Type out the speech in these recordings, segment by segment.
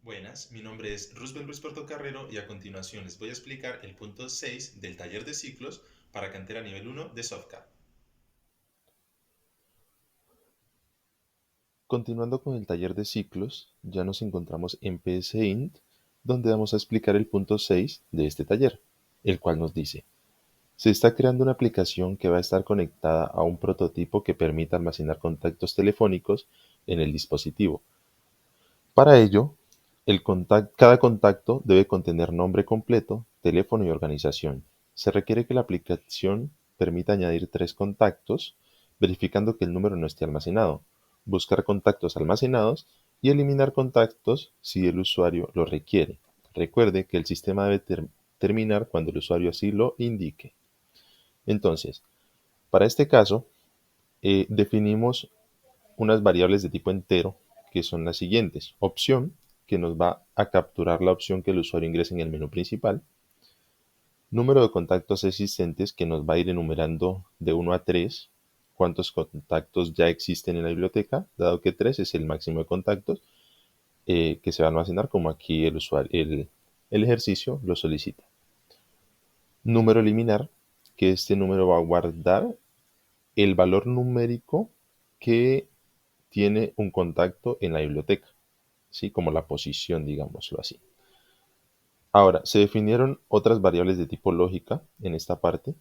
Buenas, mi nombre es Roosevelt Ruiz Portocarrero y a continuación les voy a explicar el punto 6 del taller de ciclos para cantera nivel 1 de Softcad. Continuando con el taller de ciclos, ya nos encontramos en PSInt, donde vamos a explicar el punto 6 de este taller, el cual nos dice: se está creando una aplicación que va a estar conectada a un prototipo que permita almacenar contactos telefónicos en el dispositivo. Para ello, cada contacto debe contener nombre completo, teléfono y organización. Se requiere que la aplicación permita añadir 3 contactos, verificando que el número no esté almacenado, buscar contactos almacenados y eliminar contactos si el usuario lo requiere. Recuerde que el sistema debe terminar cuando el usuario así lo indique. Entonces, para este caso, definimos unas variables de tipo entero que son las siguientes: opción, que nos va a capturar la opción que el usuario ingrese en el menú principal; número de contactos existentes, que nos va a ir enumerando de 1 a 3 cuántos contactos ya existen en la biblioteca, dado que 3 es el máximo de contactos que se va a almacenar como aquí el ejercicio lo solicita; número eliminar, que este número va a guardar el valor numérico que tiene un contacto en la biblioteca, ¿sí? Como la posición, digámoslo así. Ahora, se definieron otras variables de tipo lógica en esta parte,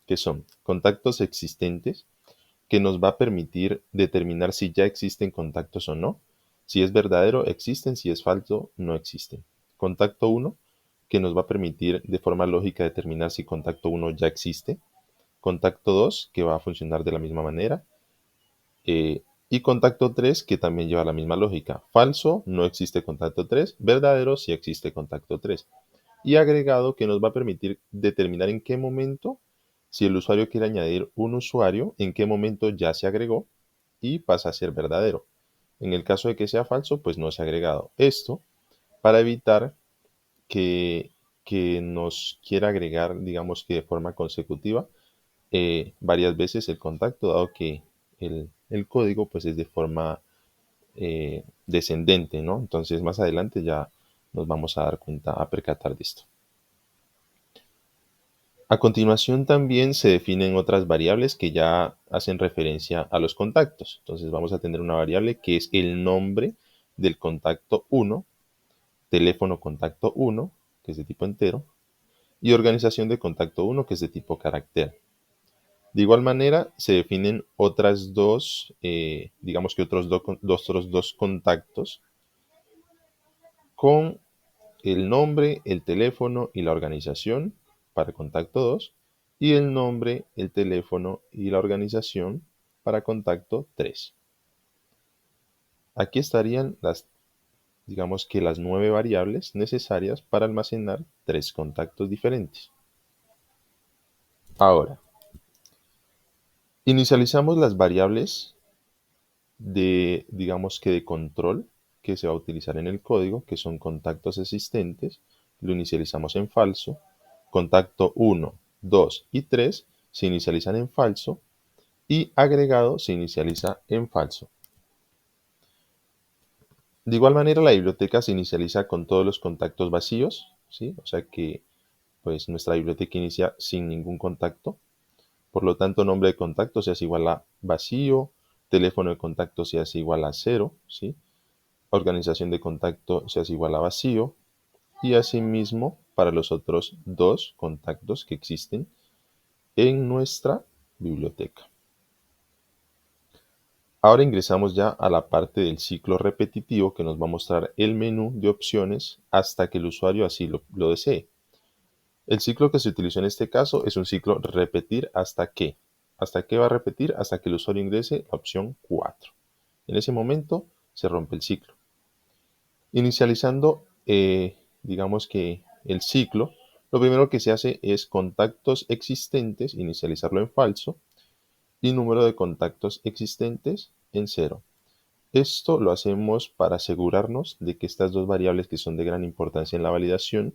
que son contactos existentes, que nos va a permitir determinar si ya existen contactos o no. Si es verdadero, existen; si es falso, no existen. Contacto 1, que nos va a permitir de forma lógica determinar si contacto 1 ya existe. Contacto 2, que va a funcionar de la misma manera. Y contacto 3, que también lleva la misma lógica. Falso, no existe contacto 3. Verdadero, sí existe contacto 3. Y agregado, que nos va a permitir determinar en qué momento, si el usuario quiere añadir un usuario, en qué momento ya se agregó y pasa a ser verdadero. En el caso de que sea falso, pues no se ha agregado. Esto para evitar que, que nos quiera agregar, digamos que de forma consecutiva, varias veces el contacto, dado que el código pues es de forma descendente, ¿no? Entonces más adelante ya nos vamos a dar cuenta, a percatar de esto. A continuación también se definen otras variables que ya hacen referencia a los contactos. Entonces vamos a tener una variable que es el nombre del contacto 1, teléfono contacto 1, que es de tipo entero, y organización de contacto 1, que es de tipo carácter. De igual manera, se definen otras dos, digamos que otros dos contactos con el nombre, el teléfono y la organización para contacto 2, y el nombre, el teléfono y la organización para contacto 3. Aquí estarían digamos que las 9 variables necesarias para almacenar 3 contactos diferentes. Ahora, inicializamos las variables digamos que de control que se va a utilizar en el código, que son contactos existentes. Lo inicializamos en falso. Contacto 1, 2 y 3 se inicializan en falso, y agregado se inicializa en falso. De igual manera, la biblioteca se inicializa con todos los contactos vacíos, ¿sí? O sea que pues nuestra biblioteca inicia sin ningún contacto. Por lo tanto, nombre de contacto se hace igual a vacío, teléfono de contacto se hace igual a 0, ¿sí? Organización de contacto se hace igual a vacío, y asimismo para los otros 2 contactos que existen en nuestra biblioteca. Ahora ingresamos ya a la parte del ciclo repetitivo, que nos va a mostrar el menú de opciones hasta que el usuario así lo desee. El ciclo que se utilizó en este caso es un ciclo repetir hasta que. ¿Hasta qué va a repetir? Hasta que el usuario ingrese la opción 4. En ese momento se rompe el ciclo. Inicializando, digamos que el ciclo, lo primero que se hace es contactos existentes, inicializarlo en falso, y número de contactos existentes en 0. Esto lo hacemos para asegurarnos de que estas dos variables, que son de gran importancia en la validación,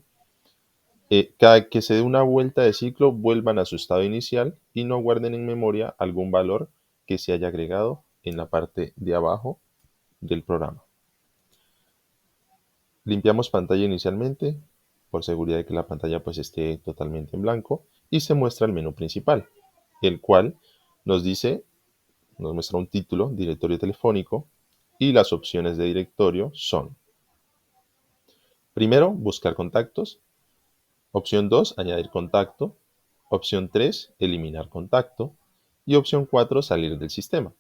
cada que se dé una vuelta de ciclo vuelvan a su estado inicial y no guarden en memoria algún valor que se haya agregado en la parte de abajo del programa. Limpiamos pantalla inicialmente, por seguridad de que la pantalla pues esté totalmente en blanco, y se muestra el menú principal, el cual nos muestra un título, directorio telefónico, y las opciones de directorio son: primero, buscar contactos; opción 2, añadir contacto; opción 3, eliminar contacto; y opción 4, salir del sistema.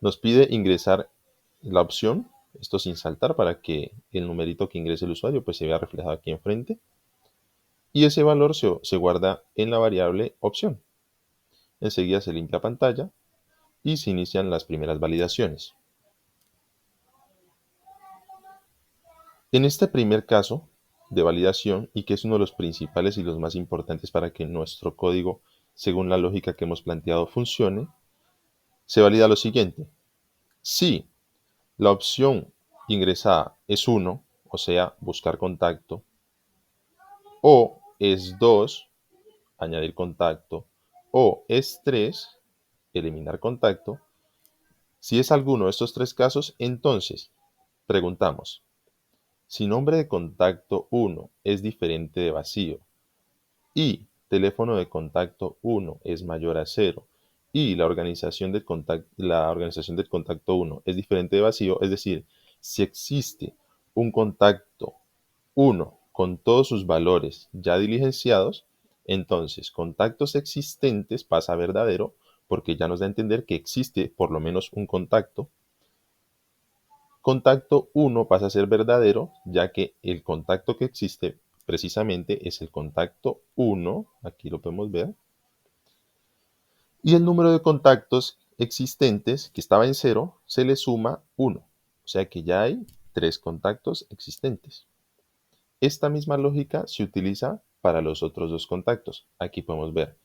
Nos pide ingresar la opción, esto sin saltar, para que el numerito que ingrese el usuario pues se vea reflejado aquí enfrente, y ese valor se guarda en la variable opción. Enseguida se limpia pantalla y se inician las primeras validaciones. En este primer caso de validación, y que es uno de los principales y los más importantes para que nuestro código, según la lógica que hemos planteado, funcione, se valida lo siguiente: si la opción ingresada es 1, o sea, buscar contacto, o es 2, añadir contacto, o es 3, eliminar contacto. Si es alguno de estos tres casos, entonces preguntamos: si nombre de contacto 1 es diferente de vacío y teléfono de contacto 1 es mayor a 0 y la organización del contacto 1 es diferente de vacío, es decir, si existe un contacto 1 con todos sus valores ya diligenciados, entonces contactos existentes pasa a verdadero, porque ya nos da a entender que existe por lo menos un contacto. Contacto 1 pasa a ser verdadero, ya que el contacto que existe precisamente es el contacto 1, aquí lo podemos ver, y el número de contactos existentes, que estaba en 0, se le suma 1, o sea que ya hay 3 contactos existentes. Esta misma lógica se utiliza para los otros dos contactos. Aquí podemos ver,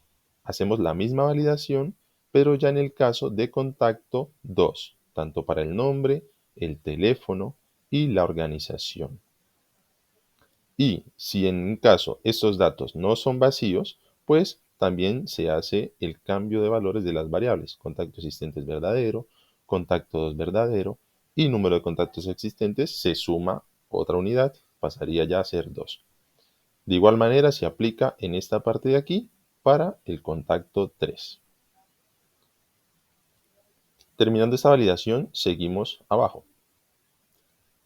hacemos la misma validación, pero ya en el caso de contacto 2, tanto para el nombre, el teléfono y la organización. Y si en un caso estos datos no son vacíos, pues también se hace el cambio de valores de las variables. Contacto existente es verdadero, contacto 2 verdadero, y número de contactos existentes se suma otra unidad, pasaría ya a ser 2. De igual manera se aplica en esta parte de aquí para el contacto 3. Terminando esta validación, seguimos abajo.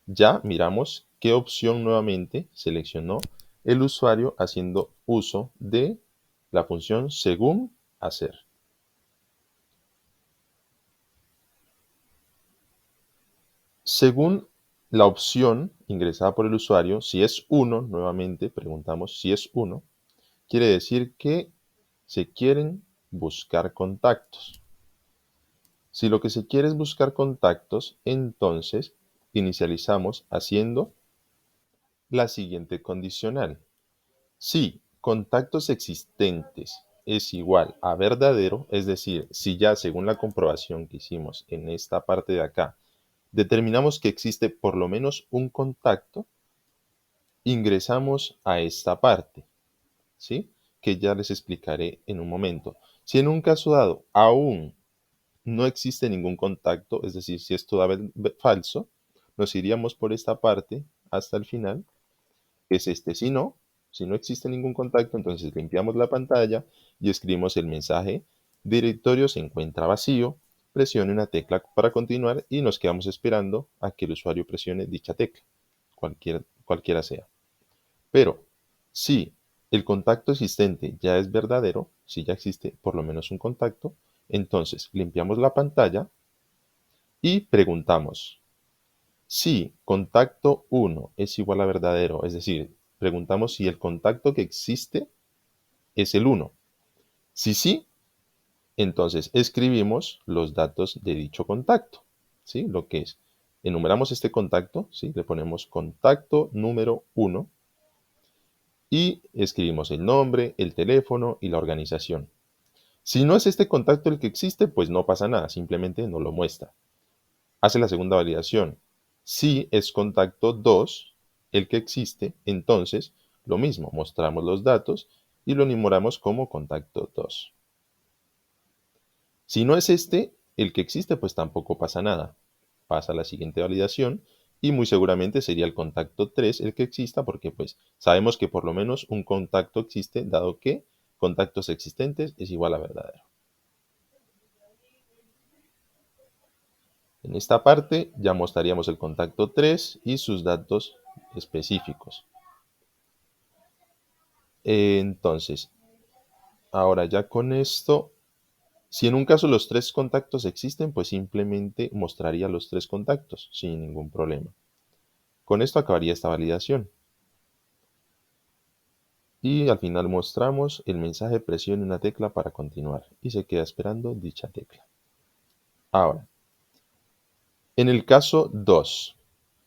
Ya miramos qué opción nuevamente seleccionó el usuario haciendo uso de la función según hacer. Según la opción ingresada por el usuario, si es 1, nuevamente preguntamos si es 1, quiere decir que se quieren buscar contactos. Si lo que se quiere es buscar contactos, entonces inicializamos haciendo la siguiente condicional. Si contactos existentes es igual a verdadero, es decir, si ya según la comprobación que hicimos en esta parte de acá, determinamos que existe por lo menos un contacto, ingresamos a esta parte, ¿sí? Que ya les explicaré en un momento. Si en un caso dado aún no existe ningún contacto, es decir, si es todavía falso, nos iríamos por esta parte hasta el final, que es este. Si no existe ningún contacto, entonces limpiamos la pantalla y escribimos el mensaje: directorio se encuentra vacío, presione una tecla para continuar, y nos quedamos esperando a que el usuario presione dicha tecla, cualquiera sea. Pero si el contacto existente ya es verdadero, si ya existe por lo menos un contacto, entonces limpiamos la pantalla y preguntamos: si contacto 1 es igual a verdadero, es decir, preguntamos si el contacto que existe es el 1. Si sí, entonces escribimos los datos de dicho contacto, ¿sí? Lo que es, enumeramos este contacto, ¿sí? Le ponemos contacto número 1 y escribimos el nombre, el teléfono y la organización. Si no es este contacto el que existe, pues no pasa nada, simplemente nos lo muestra. Hace la segunda validación. Si es contacto 2 el que existe, entonces lo mismo, mostramos los datos y lo enumeramos como contacto 2. Si no es este el que existe, pues tampoco pasa nada. Pasa la siguiente validación y muy seguramente sería el contacto 3 el que exista porque pues sabemos que por lo menos un contacto existe dado que contactos existentes es igual a verdadero. En esta parte ya mostraríamos el contacto 3 y sus datos específicos. Entonces, ahora ya con esto, si en un caso los tres contactos existen, pues simplemente mostraría los tres contactos sin ningún problema. Con esto acabaría esta validación. Y al final mostramos el mensaje presione una tecla para continuar y se queda esperando dicha tecla. Ahora, en el caso 2,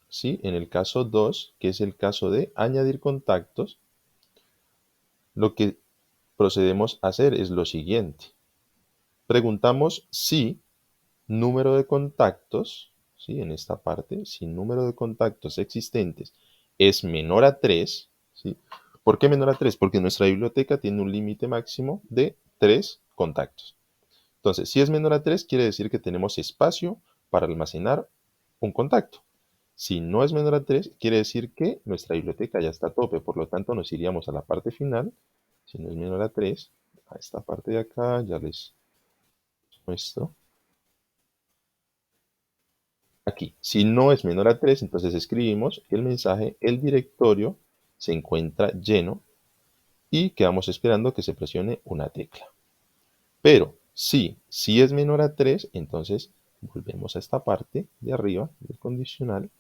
¿sí? En el caso 2, que es el caso de añadir contactos, lo que procedemos a hacer es lo siguiente. Preguntamos si número de contactos, ¿sí? En esta parte, si número de contactos existentes es menor a 3, ¿sí? ¿Por qué menor a 3? Porque nuestra biblioteca tiene un límite máximo de 3 contactos. Entonces, si es menor a 3, quiere decir que tenemos espacio para almacenar un contacto. Si no es menor a 3, quiere decir que nuestra biblioteca ya está a tope, por lo tanto nos iríamos a la parte final. Si no es menor a 3, a esta parte de acá ya les muestro. Aquí, si no es menor a 3, entonces escribimos el mensaje, el directorio se encuentra lleno y quedamos esperando que se presione una tecla. Pero si es menor a 3, entonces volvemos a esta parte de arriba del condicional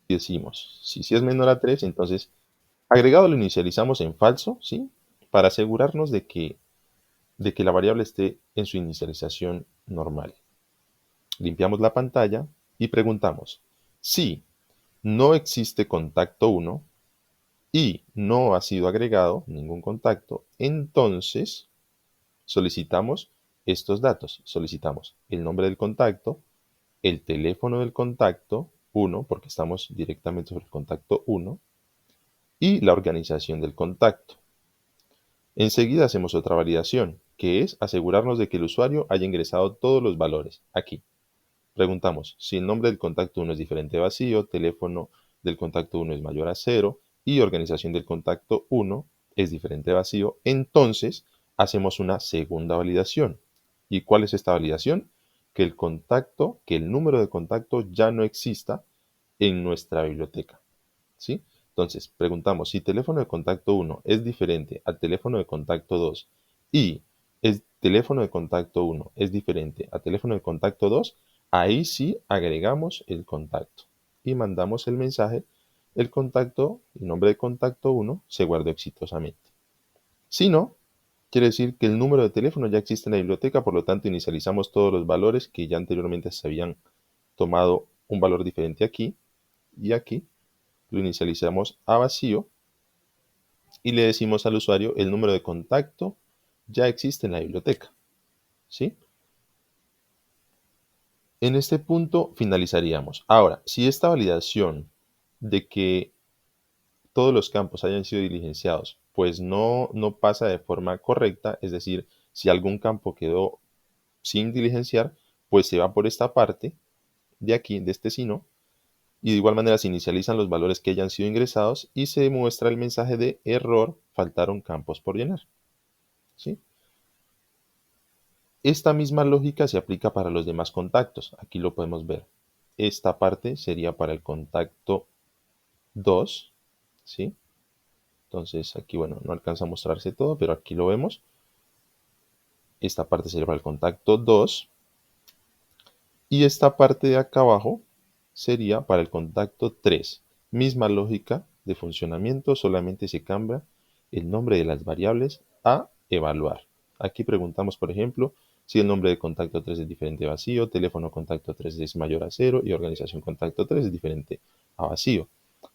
y decimos, si es menor a 3, entonces agregado lo inicializamos en falso, ¿sí? Para asegurarnos de que la variable esté en su inicialización normal. Limpiamos la pantalla y preguntamos, si no existe contacto 1 y no ha sido agregado ningún contacto, entonces solicitamos estos datos. Solicitamos el nombre del contacto, el teléfono del contacto 1, porque estamos directamente sobre el contacto 1, y la organización del contacto. Enseguida hacemos otra validación, que es asegurarnos de que el usuario haya ingresado todos los valores aquí. Preguntamos si el nombre del contacto 1 es diferente a vacío, teléfono del contacto 1 es mayor a 0 y organización del contacto 1 es diferente a vacío. Entonces hacemos una segunda validación. ¿Y cuál es esta validación? Que el número de contacto ya no exista en nuestra biblioteca. ¿Sí? Entonces preguntamos si teléfono de contacto 1 es diferente al teléfono de contacto 2 y el teléfono de contacto 1 es diferente al teléfono de contacto 2, ahí sí agregamos el contacto y mandamos el mensaje, el nombre de contacto 1 se guardó exitosamente. Si no, quiere decir que el número de teléfono ya existe en la biblioteca, por lo tanto inicializamos todos los valores que ya anteriormente se habían tomado un valor diferente aquí y aquí, lo inicializamos a vacío y le decimos al usuario el número de contacto ya existe en la biblioteca. ¿Sí? En este punto finalizaríamos. Ahora, si esta validación de que todos los campos hayan sido diligenciados, pues no pasa de forma correcta, es decir, si algún campo quedó sin diligenciar, pues se va por esta parte de aquí, de este sino, y de igual manera se inicializan los valores que hayan sido ingresados y se muestra el mensaje de error, faltaron campos por llenar. ¿Sí? Esta misma lógica se aplica para los demás contactos. Aquí lo podemos ver. Esta parte sería para el contacto 2, ¿sí? Entonces aquí, bueno, no alcanza a mostrarse todo, pero aquí lo vemos. Esta parte sería para el contacto 2. Y esta parte de acá abajo sería para el contacto 3. Misma lógica de funcionamiento, solamente se cambia el nombre de las variables a evaluar. Aquí preguntamos, por ejemplo, si el nombre de contacto 3 es diferente a vacío, teléfono contacto 3 es mayor a 0 y organización contacto 3 es diferente a vacío.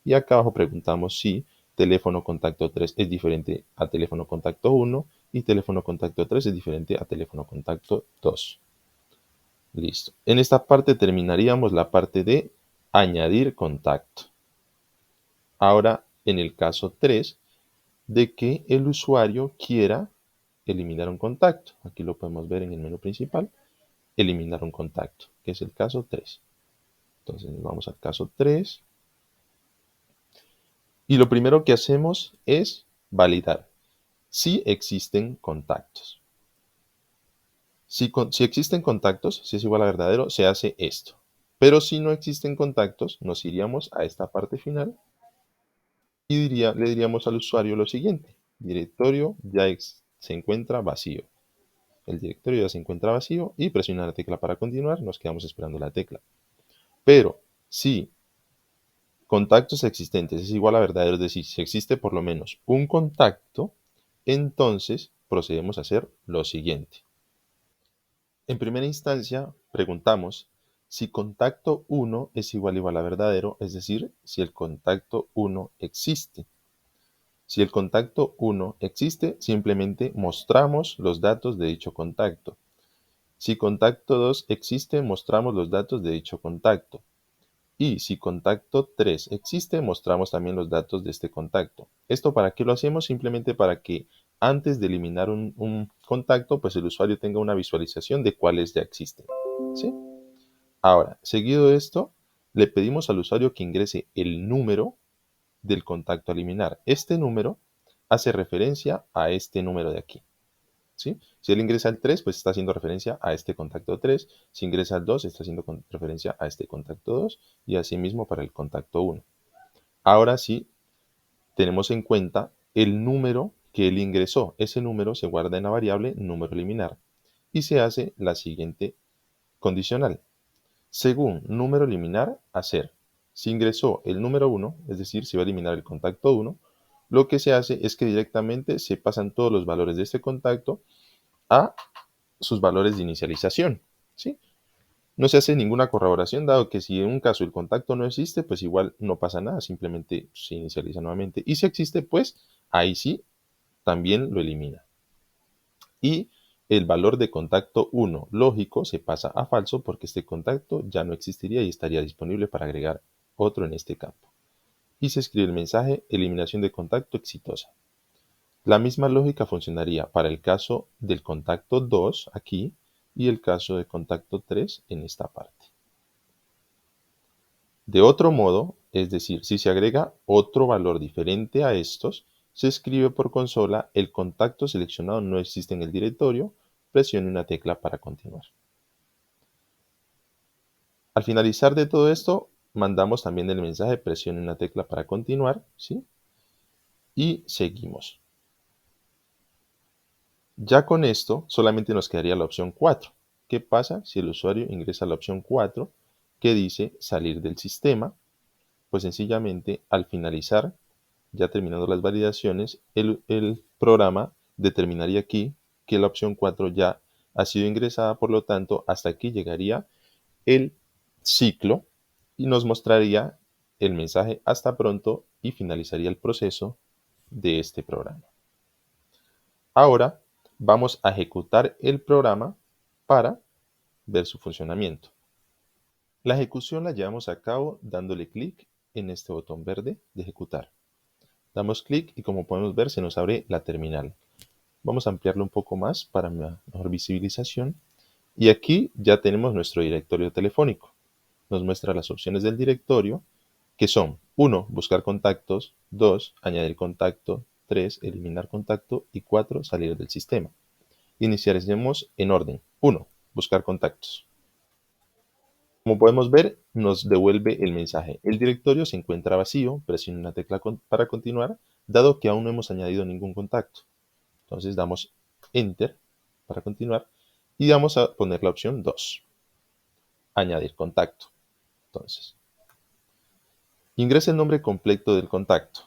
Y acá abajo preguntamos si teléfono contacto 3 es diferente a teléfono contacto 1 y teléfono contacto 3 es diferente a teléfono contacto 2. Listo. En esta parte terminaríamos la parte de añadir contacto. Ahora, en el caso 3, de que el usuario quiera eliminar un contacto. Aquí lo podemos ver en el menú principal. Eliminar un contacto, que es el caso 3. Entonces nos vamos al caso 3. Y lo primero que hacemos es validar si existen contactos. Si existen contactos, si es igual a verdadero, se hace esto. Pero si no existen contactos, nos iríamos a esta parte final y le diríamos al usuario lo siguiente: directorio ya se encuentra vacío. El directorio ya se encuentra vacío y presiona la tecla para continuar, nos quedamos esperando la tecla. Pero si contactos existentes es igual a verdadero, es decir, si existe por lo menos un contacto, entonces procedemos a hacer lo siguiente. En primera instancia, preguntamos si contacto 1 es igual a verdadero, es decir, si el contacto 1 existe. Si el contacto 1 existe, simplemente mostramos los datos de dicho contacto. Si contacto 2 existe, mostramos los datos de dicho contacto. Y si contacto 3 existe, mostramos también los datos de este contacto. ¿Esto para qué lo hacemos? Simplemente para que antes de eliminar un contacto, pues el usuario tenga una visualización de cuáles ya existen. ¿Sí? Ahora, seguido de esto, le pedimos al usuario que ingrese el número del contacto a eliminar. Este número hace referencia a este número de aquí. ¿Sí? Si él ingresa al 3, pues está haciendo referencia a este contacto 3. Si ingresa al 2, está haciendo referencia a este contacto 2. Y así mismo para el contacto 1. Ahora sí, tenemos en cuenta el número que él ingresó. Ese número se guarda en la variable número eliminar. Y se hace la siguiente condicional. Según número eliminar, hacer. Si ingresó el número 1, es decir, si va a eliminar el contacto 1, lo que se hace es que directamente se pasan todos los valores de este contacto a sus valores de inicialización. ¿Sí? No se hace ninguna corroboración, dado que si en un caso el contacto no existe, pues igual no pasa nada, simplemente se inicializa nuevamente. Y si existe, pues ahí sí, también lo elimina. Y el valor de contacto 1 lógico se pasa a falso porque este contacto ya no existiría y estaría disponible para agregar otro en este campo. Y se escribe el mensaje eliminación de contacto exitosa. La misma lógica funcionaría para el caso del contacto 2 aquí y el caso de contacto 3 en esta parte. De otro modo, es decir, si se agrega otro valor diferente a estos, se escribe por consola el contacto seleccionado no existe en el directorio, presione una tecla para continuar. Al finalizar de todo esto, mandamos también el mensaje presione una tecla para continuar, ¿sí? Y seguimos. Ya con esto solamente nos quedaría la opción 4. ¿Qué pasa si el usuario ingresa a la opción 4 que dice salir del sistema? Pues sencillamente al finalizar, ya terminando las validaciones, el programa determinaría aquí que la opción 4 ya ha sido ingresada, por lo tanto hasta aquí llegaría el ciclo y nos mostraría el mensaje hasta pronto y finalizaría el proceso de este programa. Ahora vamos a ejecutar el programa para ver su funcionamiento. La ejecución la llevamos a cabo dándole clic en este botón verde de ejecutar. Damos clic y como podemos ver se nos abre la terminal. Vamos a ampliarlo un poco más para mejor visibilización. Y aquí ya tenemos nuestro directorio telefónico. Nos muestra las opciones del directorio que son 1. Buscar contactos, 2. Añadir contacto, 3. Eliminar contacto y 4. Salir del sistema. Iniciaremos en orden. 1. Buscar contactos. Como podemos ver, nos devuelve el mensaje. El directorio se encuentra vacío, presione una tecla para continuar, dado que aún no hemos añadido ningún contacto. Entonces damos Enter para continuar y vamos a poner la opción 2. Añadir contacto. Entonces, ingrese el nombre completo del contacto.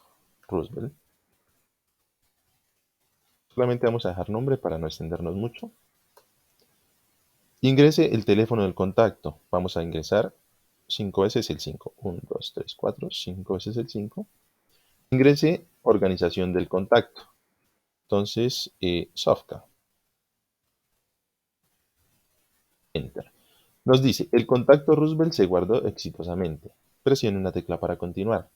Roosevelt. Solamente vamos a dejar nombre para no extendernos mucho. Ingrese el teléfono del contacto. Vamos a ingresar 5 veces el 5. 1, 2, 3, 4, 5 veces el 5. Ingrese organización del contacto. Entonces, Sofka. Enter. Nos dice, el contacto Roosevelt se guardó exitosamente. Presione una tecla para continuar.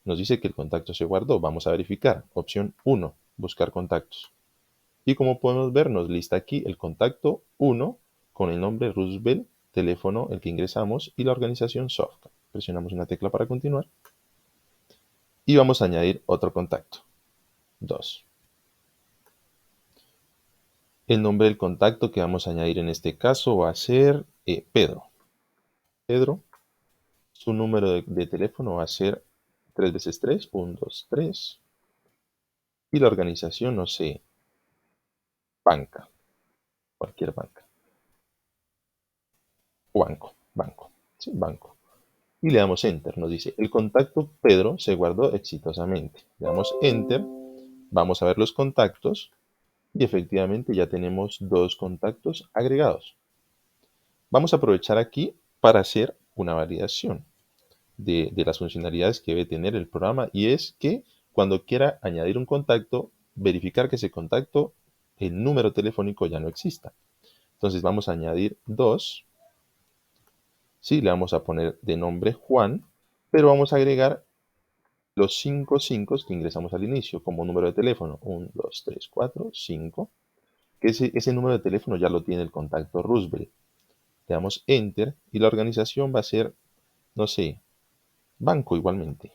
Nos dice que el contacto se guardó. Vamos a verificar. Opción 1, buscar contactos. Y como podemos ver, nos lista aquí el contacto 1 con el nombre Roosevelt teléfono el que ingresamos y la organización Sofca. Presionamos una tecla para continuar y vamos a añadir otro contacto, 2. El nombre del contacto que vamos a añadir en este caso va a ser Pedro. Pedro, su número de teléfono va a ser 3 veces 3, 1, 2, 3. Y la organización, no sé, banca, cualquier banca. O banco, sí, banco. Y le damos Enter. Nos dice, el contacto Pedro se guardó exitosamente. Le damos Enter, vamos a ver los contactos y efectivamente ya tenemos 2 contactos agregados. Vamos a aprovechar aquí para hacer una validación de las funcionalidades que debe tener el programa, y es que cuando quiera añadir un contacto, verificar que ese contacto, el número telefónico ya no exista. Entonces vamos a añadir 2. Sí, le vamos a poner de nombre Juan, pero vamos a agregar los 5 que ingresamos al inicio como número de teléfono. 1, 2, 3, 4, 5. Que ese número de teléfono ya lo tiene el contacto Roosevelt. Le damos Enter y la organización va a ser, no sé, banco igualmente.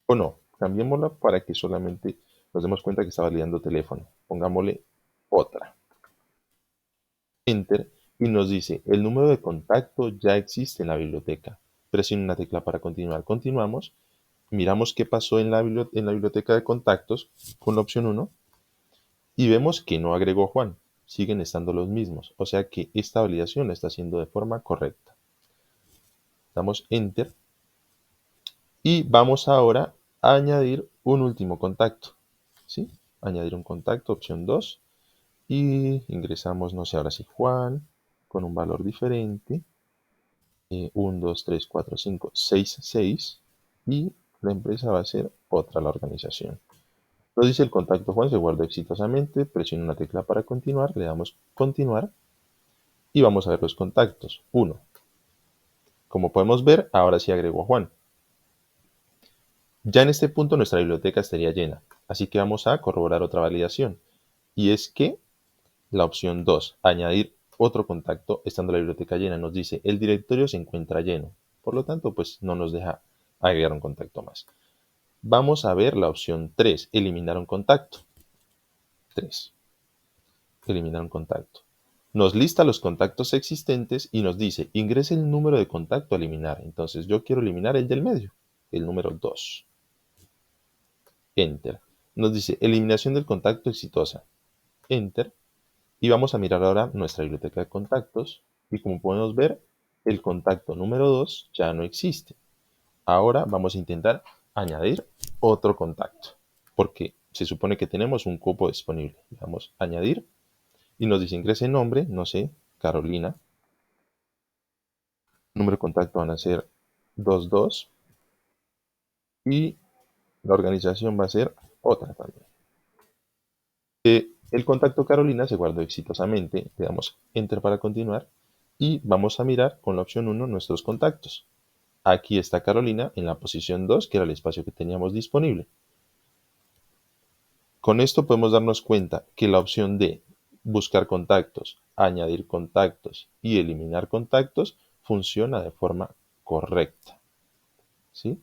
O no, cambiémosla para que solamente nos demos cuenta que está validando teléfono. Pongámosle otra. Enter y nos dice, el número de contacto ya existe en la biblioteca. Presione una tecla para continuar. Continuamos. Miramos qué pasó en la biblioteca de contactos con la opción 1 y vemos que no agregó Juan. Siguen estando los mismos. O sea que esta validación la está haciendo de forma correcta. Damos Enter y vamos ahora a añadir un último contacto. ¿Sí? Añadir un contacto, opción 2. Y ingresamos, no sé, ahora sí, Juan, con un valor diferente. 1, 2, 3, 4, 5, 6, 6. Y la empresa va a ser otra, la organización. Nos dice el contacto Juan se guardó exitosamente. Presiona una tecla para continuar. Le damos continuar. Y vamos a ver los contactos. 1. Como podemos ver, ahora sí agregó a Juan. Ya en este punto nuestra biblioteca estaría llena. Así que vamos a corroborar otra validación. Y es que la opción 2, añadir otro contacto estando la biblioteca llena, nos dice el directorio se encuentra lleno. Por lo tanto, pues no nos deja agregar un contacto más. Vamos a ver la opción 3, eliminar un contacto. 3. Eliminar un contacto. Nos lista los contactos existentes y nos dice, ingrese el número de contacto a eliminar. Entonces yo quiero eliminar el del medio, el número 2. Enter. Nos dice, eliminación del contacto exitosa. Enter. Y vamos a mirar ahora nuestra biblioteca de contactos y como podemos ver, el contacto número 2 ya no existe. Ahora vamos a intentar añadir otro contacto porque se supone que tenemos un cupo disponible. Le damos añadir y nos dice ingrese nombre, no sé, Carolina. Número de contacto van a ser 22 y la organización va a ser otra también. El contacto Carolina se guardó exitosamente, le damos Enter para continuar y vamos a mirar con la opción 1 nuestros contactos. Aquí está Carolina en la posición 2, que era el espacio que teníamos disponible. Con esto podemos darnos cuenta que la opción de buscar contactos, añadir contactos y eliminar contactos funciona de forma correcta. ¿Sí?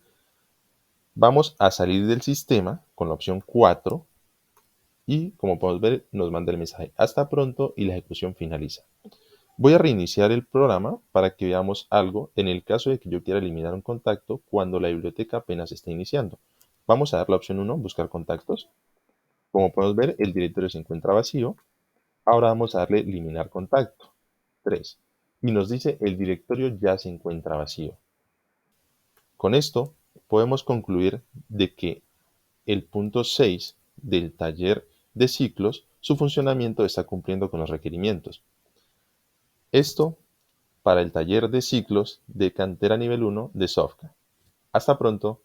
Vamos a salir del sistema con la opción 4 y como podemos ver nos manda el mensaje hasta pronto y la ejecución finaliza. Voy a reiniciar el programa para que veamos algo en el caso de que yo quiera eliminar un contacto cuando la biblioteca apenas está iniciando. Vamos a dar la opción 1, buscar contactos. Como podemos ver, el directorio se encuentra vacío. Ahora vamos a darle eliminar contacto. 3. Y nos dice el directorio ya se encuentra vacío. Con esto podemos concluir de que el punto 6 del taller de ciclos, su funcionamiento está cumpliendo con los requerimientos. Esto para el taller de ciclos de cantera nivel 1 de Sofca. Hasta pronto.